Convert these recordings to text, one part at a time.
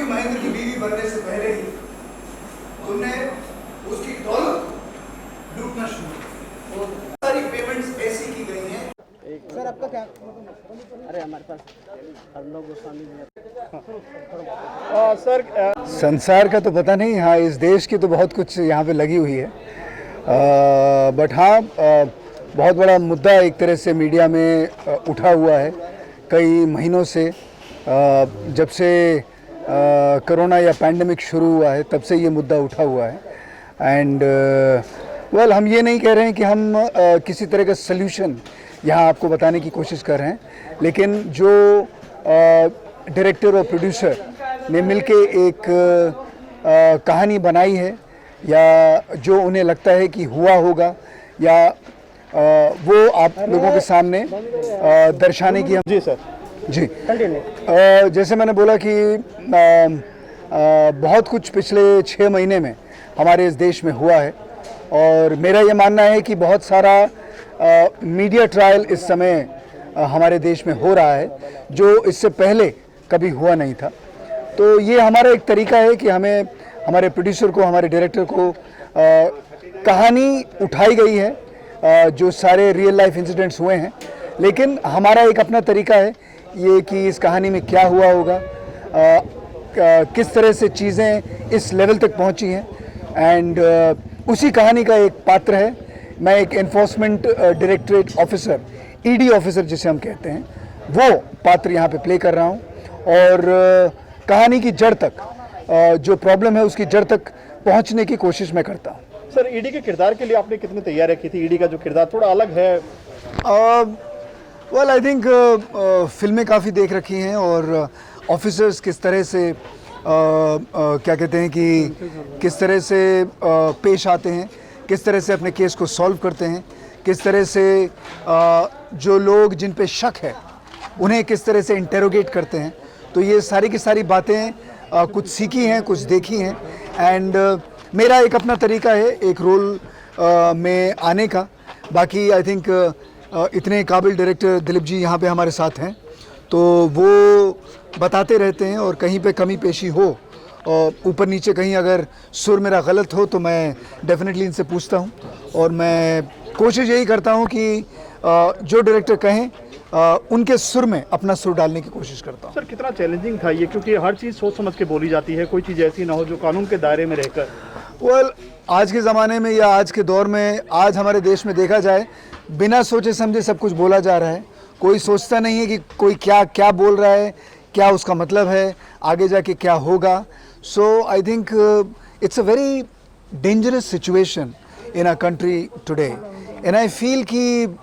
महेंद्र की बीवी बनने से पहले ही तुमने उसकी दौलत लूटना शुरू किया। सारी पेमेंट्स ऐसी की गई हैं। सर आपका क्या? अरे हमारे पास अर्नब गोस्वामी जी सर। संसार का तो पता नहीं, हाँ इस देश की तो बहुत कुछ यहाँ पे लगी हुई है। बट हाँ, बहुत बड़ा मुद्दा एक तरह से मीडिया में उठा हुआ है कई महीनों से। जब से कोरोना या पैंडेमिक शुरू हुआ है तब से ये मुद्दा उठा हुआ है। एंड वेल, हम ये नहीं कह रहे हैं कि हम किसी तरह का सल्यूशन यहाँ आपको बताने की कोशिश कर रहे हैं, लेकिन जो डायरेक्टर और प्रोड्यूसर ने मिलके एक कहानी बनाई है या जो उन्हें लगता है कि हुआ होगा या वो आप लोगों के सामने दर्शाने की हम। जी सर जी, जैसे मैंने बोला कि बहुत कुछ पिछले 6 महीने में हमारे इस देश में हुआ है और मेरा ये मानना है कि बहुत सारा मीडिया ट्रायल इस समय हमारे देश में हो रहा है जो इससे पहले कभी हुआ नहीं था। तो ये हमारा एक तरीका है कि हमें, हमारे प्रोड्यूसर को, हमारे डायरेक्टर को कहानी उठाई गई है जो सारे रियल लाइफ इंसिडेंट्स हुए हैं, लेकिन हमारा एक अपना तरीका है ये कि इस कहानी में क्या हुआ होगा, किस तरह से चीज़ें इस लेवल तक पहुंची हैं। एंड उसी कहानी का एक पात्र है, मैं एक enforcement directorate officer, ED officer जिसे हम कहते हैं, वो पात्र यहाँ पे प्ले कर रहा हूँ और कहानी की जड़ तक, जो प्रॉब्लम है उसकी जड़ तक पहुँचने की कोशिश मैं करता हूँ। सर ईडी के किरदार के लिए आपने कितनी तैयारी की थी? ईडी का जो किरदार थोड़ा अलग है। वेल आई थिंक फिल्में काफ़ी देख रखी हैं और ऑफिसर्स किस तरह से क्या कहते हैं कि किस तरह से पेश आते हैं, किस तरह से अपने केस को सॉल्व करते हैं, किस तरह से जो लोग जिन पे शक है उन्हें किस तरह से इंटेरोगेट करते हैं। तो ये सारी की सारी बातें कुछ सीखी हैं, कुछ देखी हैं। एंड मेरा एक अपना तरीका है एक रोल में आने का। बाकी आई थिंक इतने काबिल डायरेक्टर दिलीप जी यहाँ पे हमारे साथ हैं तो वो बताते रहते हैं और कहीं पे कमी पेशी हो और ऊपर नीचे कहीं अगर सुर मेरा गलत हो तो मैं डेफिनेटली इनसे पूछता हूँ और मैं कोशिश यही करता हूँ कि जो डायरेक्टर कहें उनके सुर में अपना सुर डालने की कोशिश करता हूँ। सर कितना चैलेंजिंग था ये, क्योंकि हर चीज़ सोच समझ के बोली जाती है, कोई चीज़ ऐसी ना हो जो कानून के दायरे में रहकर। वेल, आज के ज़माने में या आज के दौर में, आज हमारे देश में देखा जाए बिना सोचे समझे सब कुछ बोला जा रहा है। कोई सोचता नहीं है कि कोई क्या क्या बोल रहा है, क्या उसका मतलब है, आगे जाके क्या होगा। So I think it's a very dangerous situation in our country today and I feel कि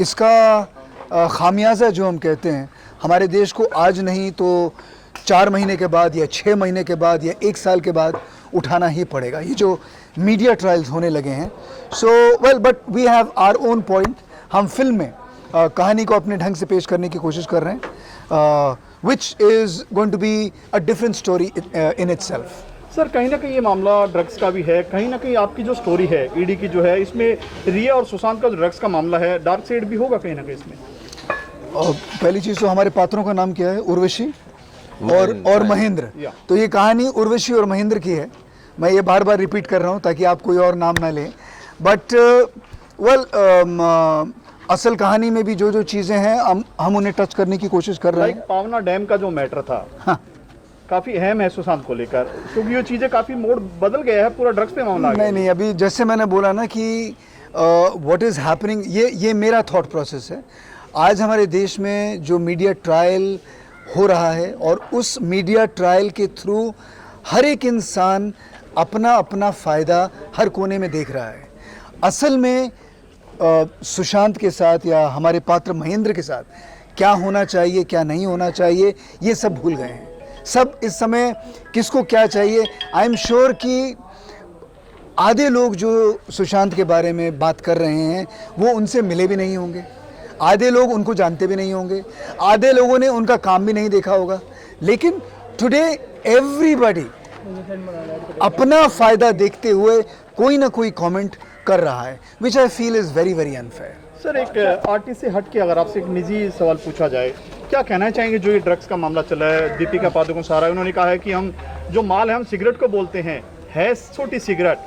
इसका खामियाजा जो हम कहते हैं हमारे देश को आज नहीं तो 4 महीने के बाद या 6 महीने के बाद या 1 साल के बाद उठाना ही पड़ेगा, ये जो मीडिया ट्रायल्स होने लगे हैं। So well, but we have our own point. हम फिल्म में कहानी को अपने ढंग से पेश करने की कोशिश कर रहे हैं, which is going to be a different story in itself. Sir कहीं ना कहीं ये मामला ड्रग्स का भी है, कहीं ना कहीं आपकी जो स्टोरी है ईडी की जो है इसमें रिया और सुशांत का जो ड्रग्स का मामला है, डार्क साइड भी होगा कहीं ना कहीं इसमें। पहली चीज़ तो हमारे पात्रों का नाम क्या है, उर्वशी और महेंद्र। तो ये कहानी उर्वशी और महेंद्र की है। मैं ये बार बार रिपीट कर रहा हूँ ताकि आप कोई और नाम ना लें। बट वेल, असल कहानी में भी जो जो चीज़ें हैं हम उन्हें टच करने की कोशिश कर रहे हैं। पावना डैम का जो मैटर था, हाँ, काफ़ी अहम है सुशांत को लेकर, क्योंकि ये चीज़ें काफ़ी मोड़ बदल गया है, पूरा ड्रग्स पे मामला आ गया। नहीं, अभी जैसे मैंने बोला ना कि व्हाट इज़ हैपनिंग, ये मेरा थॉट प्रोसेस है। आज हमारे देश में जो मीडिया ट्रायल हो रहा है और उस मीडिया ट्रायल के थ्रू हर एक इंसान अपना अपना फ़ायदा हर कोने में देख रहा है। असल में सुशांत के साथ या हमारे पात्र महेंद्र के साथ क्या होना चाहिए, क्या नहीं होना चाहिए, ये सब भूल गए हैं। सब इस समय किसको क्या चाहिए, आई एम श्योर कि आधे लोग जो सुशांत के बारे में बात कर रहे हैं वो उनसे मिले भी नहीं होंगे, आधे लोग उनको जानते भी नहीं होंगे, आधे लोगों ने उनका काम भी नहीं देखा होगा। लेकिन टुडे एवरीबॉडी अपना फ़ायदा देखते हुए कोई ना कोई कमेंट कर रहा है, which I feel is very very unfair. Sir एक आर्टिस्ट से हट के अगर आपसे एक निजी सवाल पूछा जाए क्या कहना चाहेंगे जो ये ड्रग्स का मामला चला है, दीपिका पादुकोण सारा उन्होंने कहा है कि हम जो माल है हम सिगरेट को बोलते हैं, है छोटी सिगरेट,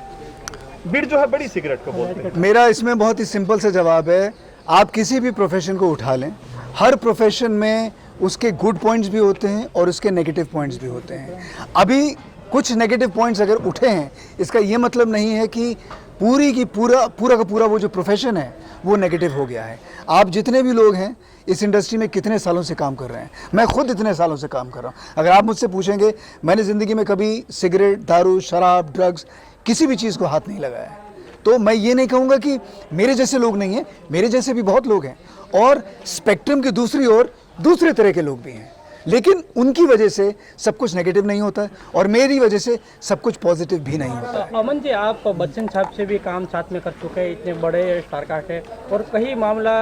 बीड़ जो है बड़ी सिगरेट को बोलते हैं। मेरा इसमें बहुत ही सिंपल सा जवाब है, आप किसी भी प्रोफेशन को उठा लें, हर प्रोफेशन में उसके गुड पॉइंट्स भी होते हैं और उसके नेगेटिव पॉइंट्स भी होते हैं। अभी कुछ नेगेटिव पॉइंट्स अगर उठे हैं, इसका ये मतलब नहीं है कि पूरी की पूरा का पूरा वो जो प्रोफेशन है वो नेगेटिव हो गया है। आप जितने भी लोग हैं इस इंडस्ट्री में कितने सालों से काम कर रहे हैं, मैं खुद इतने सालों से काम कर रहा हूँ। अगर आप मुझसे पूछेंगे, मैंने ज़िंदगी में कभी सिगरेट, दारू, शराब, ड्रग्स किसी भी चीज़ को हाथ नहीं लगाया है। तो मैं ये नहीं कहूँगा कि मेरे जैसे लोग नहीं हैं, मेरे जैसे भी बहुत लोग हैं और स्पेक्ट्रम की दूसरी ओर दूसरे तरह के लोग भी हैं, लेकिन उनकी वजह से सब कुछ नेगेटिव नहीं होता है और मेरी वजह से सब कुछ पॉजिटिव भी नहीं होता है। अमन जी, आप बच्चन साहब से भी काम साथ में कर चुके हैं, इतने बड़े स्टारकास्ट है और कई मामला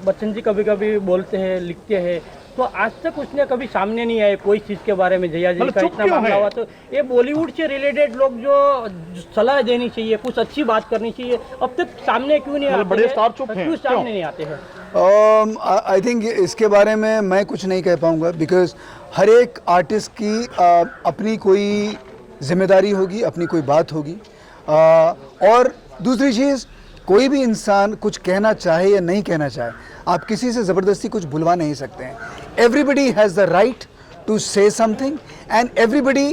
बच्चन जी कभी कभी बोलते हैं, लिखते हैं, तो आज तक उसने कभी सामने नहीं आए कोई चीज़ के बारे में। जया जी का इतना मामला हुआ, तो ये बॉलीवुड से रिलेटेड लोग जो सलाह देनी चाहिए, कुछ अच्छी बात करनी चाहिए, अब तक सामने क्यों नहीं आते? बड़े स्टार चुप हैं, क्यों सामने नहीं आते हैं? आई थिंक इसके बारे में मैं कुछ नहीं कह पाऊँगा, बिकॉज हर एक आर्टिस्ट की अपनी कोई जिम्मेदारी होगी, अपनी कोई बात होगी। और दूसरी चीज़, कोई भी इंसान कुछ कहना चाहे या नहीं कहना चाहे, आप किसी से ज़बरदस्ती कुछ बुलवा नहीं सकते हैं। Everybody has the right to say something and everybody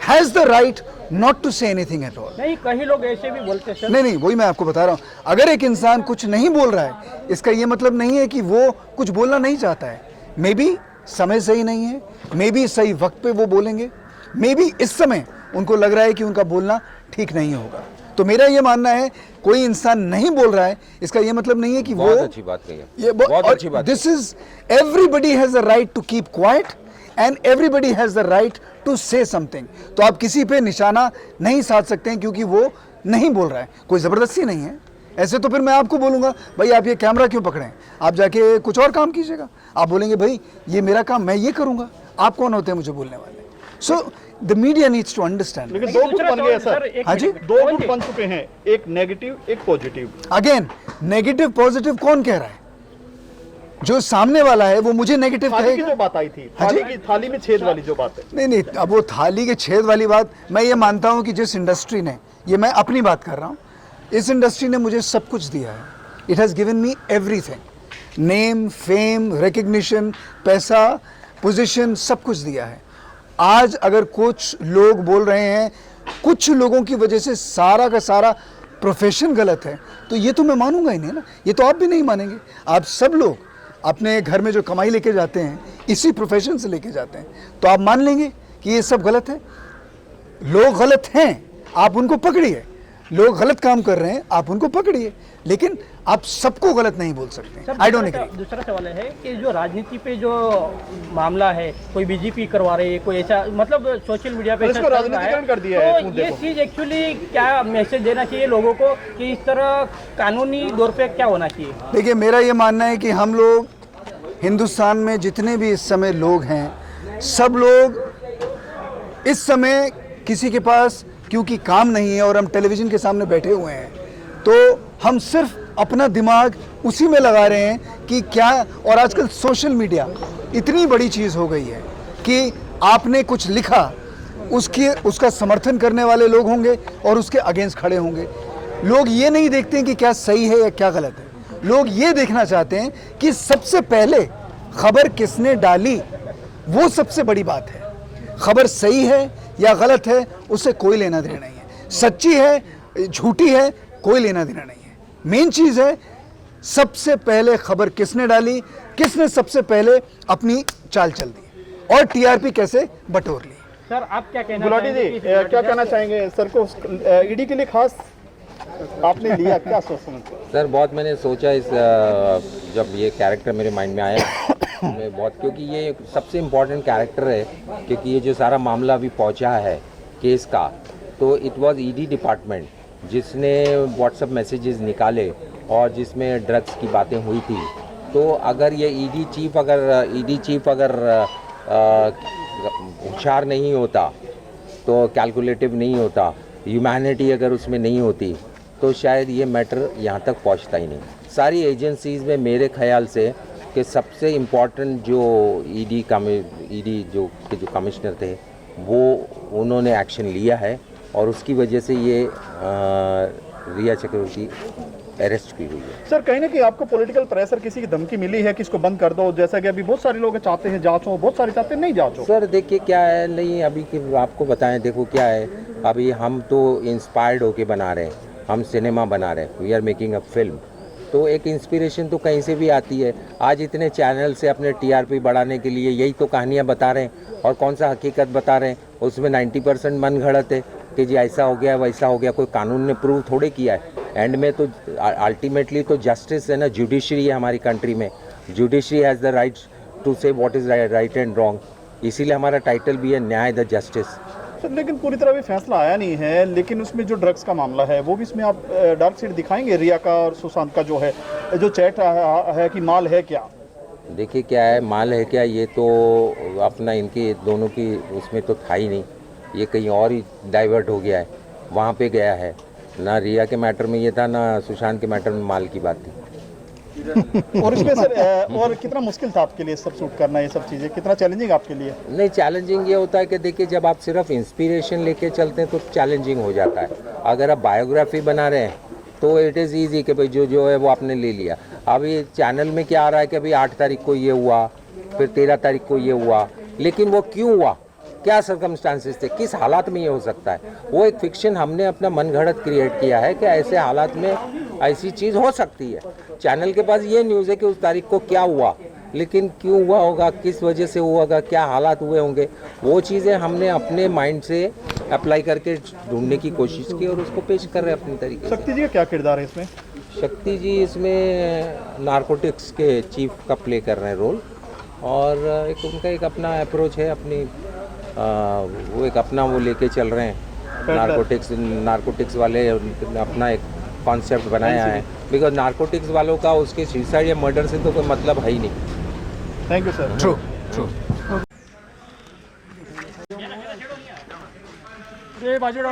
has the right not to say anything at all. नहीं, कई लोग ऐसे भी बोलते हैं। नहीं, वही मैं आपको बता रहा हूँ। अगर एक इंसान कुछ नहीं बोल रहा है, इसका ये मतलब नहीं है कि वो कुछ बोलना नहीं चाहता है। मे बी समय सही नहीं है, मे बी सही वक्त पे वो बोलेंगे, मे बी इस समय उनको लग रहा है कि उनका बोलना ठीक नहीं होगा। तो मेरा ये मानना है, कोई इंसान नहीं बोल रहा है, इसका ये मतलब नहीं है कि वो अच्छी बात कही है, ये बहुत अच्छी बात। This is, everybody has the right to keep quiet and everybody has the right to say something. तो आप किसी पे निशाना नहीं साध सकते हैं क्योंकि वो नहीं बोल रहा है, कोई ज़बरदस्ती नहीं है। ऐसे तो फिर मैं आपको बोलूँगा, भाई आप ये कैमरा क्यों पकड़ें, आप जाके कुछ और काम कीजिएगा। आप बोलेंगे भाई ये मेरा काम, मैं ये करूँगा, आप कौन होते हैं मुझे बोलने वाले? So the media needs to understand. लेकिन दो गुट बन गए सर। हाँ जी, दो गुट बन चुके हैं, एक नेगेटिव एक पॉजिटिव। अगेन नेगेटिव पॉजिटिव कौन कह रहा है? जो सामने वाला है वो मुझे नेगेटिव थाली की कहेगा। जो बात आई थी, हाँ जी? थाली में छेद वाली जो बात है। नहीं, अब वो थाली के छेद वाली बात, मैं ये मानता हूँ कि जिस इंडस्ट्री ने, ये मैं अपनी बात कर रहा हूँ, इस इंडस्ट्री ने मुझे सब कुछ दिया है। It has given me everything, name, fame, recognition, पैसा, पोजीशन, सब कुछ दिया है। आज अगर कुछ लोग बोल रहे हैं, कुछ लोगों की वजह से सारा का सारा प्रोफेशन गलत है, तो ये तो मैं मानूंगा ही नहीं ना, ये तो आप भी नहीं मानेंगे। आप सब लोग अपने घर में जो कमाई लेके जाते हैं, इसी प्रोफेशन से लेके जाते हैं, तो आप मान लेंगे कि ये सब गलत है। लोग गलत हैं, आप उनको पकड़िए, लोग गलत काम कर रहे हैं, आप उनको पकड़िए, लेकिन आप सबको गलत नहीं बोल सकते। I don't agree. दूसरा सवाल है कि जो राजनीति पे जो मामला है, कोई बीजेपी करवा रही है, कोई ऐसा, मतलब सोशल मीडिया पे इसको राजनीतिकरण कर दिया है इस तो मुद्दे ये को। चीज़ एक्चुअली क्या मैसेज देना चाहिए लोगों को कि इस तरह कानूनी तौर पे क्या होना चाहिए? देखिए, मेरा ये मानना है कि हम लोग हिंदुस्तान में जितने भी इस समय लोग हैं, सब लोग इस समय किसी के पास क्योंकि काम नहीं है और हम टेलीविज़न के सामने बैठे हुए हैं, तो हम सिर्फ अपना दिमाग उसी में लगा रहे हैं कि क्या। और आजकल सोशल मीडिया इतनी बड़ी चीज़ हो गई है कि आपने कुछ लिखा, उसका समर्थन करने वाले लोग होंगे और उसके अगेंस्ट खड़े होंगे। लोग ये नहीं देखते हैं कि क्या सही है या क्या गलत है, लोग ये देखना चाहते हैं कि सबसे पहले खबर किसने डाली, वो सबसे बड़ी बात है। खबर सही है या गलत है उससे कोई लेना देना नहीं है, सच्ची है झूठी है कोई लेना देना नहीं है। मेन चीज़ है सबसे पहले खबर किसने डाली, किसने सबसे पहले अपनी चाल चल दी और टीआरपी कैसे बटोर ली। सर, आप क्या कहना गुलाटी जी क्या कहना चाहेंगे? सर को ईडी के लिए खास आपने लिया, क्या सोच समझ? सर, बहुत मैंने सोचा इस जब ये कैरेक्टर मेरे माइंड में आया मैं बहुत, क्योंकि ये सबसे इम्पोर्टेंट कैरेक्टर है, क्योंकि ये जो सारा मामला अभी पहुंचा है केस का, तो इट वाज ईडी डिपार्टमेंट जिसने व्हाट्सएप मैसेजेस निकाले और जिसमें ड्रग्स की बातें हुई थी। तो अगर ये ईडी चीफ अगर होशियार नहीं होता, तो कैलकुलेटिव नहीं होता, ह्यूमैनिटी अगर उसमें नहीं होती, तो शायद ये मैटर यहाँ तक पहुँचता ही नहीं। सारी एजेंसीज़ में मेरे ख्याल से कि सबसे इम्पोर्टेंट जो ईडी जो के जो कमिश्नर थे वो उन्होंने एक्शन लिया है और उसकी वजह से ये रिया चक्रवर्ती अरेस्ट की हुई है। सर कहीं ना कहीं आपको पॉलिटिकल प्रेशर किसी की धमकी मिली है कि इसको बंद कर दो, जैसा कि अभी बहुत सारे लोग चाहते हैं जांच हो, बहुत सारे चाहते हैं नहीं जांच हो। सर देखिए क्या है, नहीं अभी कि आपको बताएं, देखो क्या है, अभी हम तो इंस्पायर्ड होके बना रहे हैं, हम सिनेमा बना रहे हैं, we are making a film, तो एक इंस्पिरेशन तो कहीं से भी आती है। आज इतने चैनल से अपने टीआरपी बढ़ाने के लिए यही तो कहानियाँ बता रहे हैं और कौन सा हकीकत बता रहे हैं, उसमें 90% मन घड़त है कि जी ऐसा हो गया वैसा हो गया, कोई कानून ने प्रूव थोड़े किया है। एंड में तो अल्टीमेटली तो जस्टिस है ना, जुडिशरी है हमारी कंट्री में, judiciary has the right to say what is right and wrong, इसीलिए हमारा टाइटल भी है न्याय द जस्टिस। सर लेकिन पूरी तरह भी फैसला आया नहीं है, लेकिन उसमें जो ड्रग्स का मामला है वो भी इसमें आप डार्क साइड दिखाएंगे रिया का और सुशांत का जो है, जो चैट है कि माल है क्या? देखिए क्या है, माल है क्या, ये तो अपना इनके दोनों की उसमें तो था ही नहीं, ये कहीं और ही डाइवर्ट हो गया है, वहाँ पे गया है ना। रिया के मैटर में ये था ना, सुशांत के मैटर में माल की बात थी। और इसमें सर और कितना मुश्किल था आपके लिए सब शूट करना, ये सब चीज़ें कितना चैलेंजिंग आपके लिए? नहीं, चैलेंजिंग ये होता है कि देखिए जब आप सिर्फ इंस्पिरेशन लेके चलते हैं तो चैलेंजिंग हो जाता है। अगर आप बायोग्राफी बना रहे हैं तो इट इज़ ईजी कि भाई जो है वो आपने ले लिया। अभी चैनल में क्या आ रहा है कि अभी 8 तारीख को ये हुआ, फिर 13 तारीख को ये हुआ, लेकिन वो क्यों हुआ, क्या सर्कमस्टांसेस थे, किस हालात में ये हो सकता है, वो एक फिक्शन हमने अपना मनगढ़ंत क्रिएट किया है कि ऐसे हालात में ऐसी चीज़ हो सकती है। चैनल के पास ये न्यूज़ है कि उस तारीख को क्या हुआ, लेकिन क्यों हुआ होगा, किस वजह से हुआ होगा, क्या हालात हुए होंगे, वो चीज़ें हमने अपने माइंड से अप्लाई करके ढूंढने की कोशिश की और उसको पेश कर रहे हैं अपनी तरीके से। शक्ति जी का क्या किरदार है इसमें? शक्ति जी इसमें नारकोटिक्स के चीफ का प्ले कर रहे हैं रोल, और एक उनका एक अपना अप्रोच है, अपनी वो एक अपना वो लेके चल रहे हैं, नारकोटिक्स वाले अपना एक कॉन्सेप्ट बनाया है, बिकॉज नारकोटिक्स वालों का उसके सुसाइड या मर्डर से तो कोई मतलब है ही नहीं। Thank you sir. True true. बाजू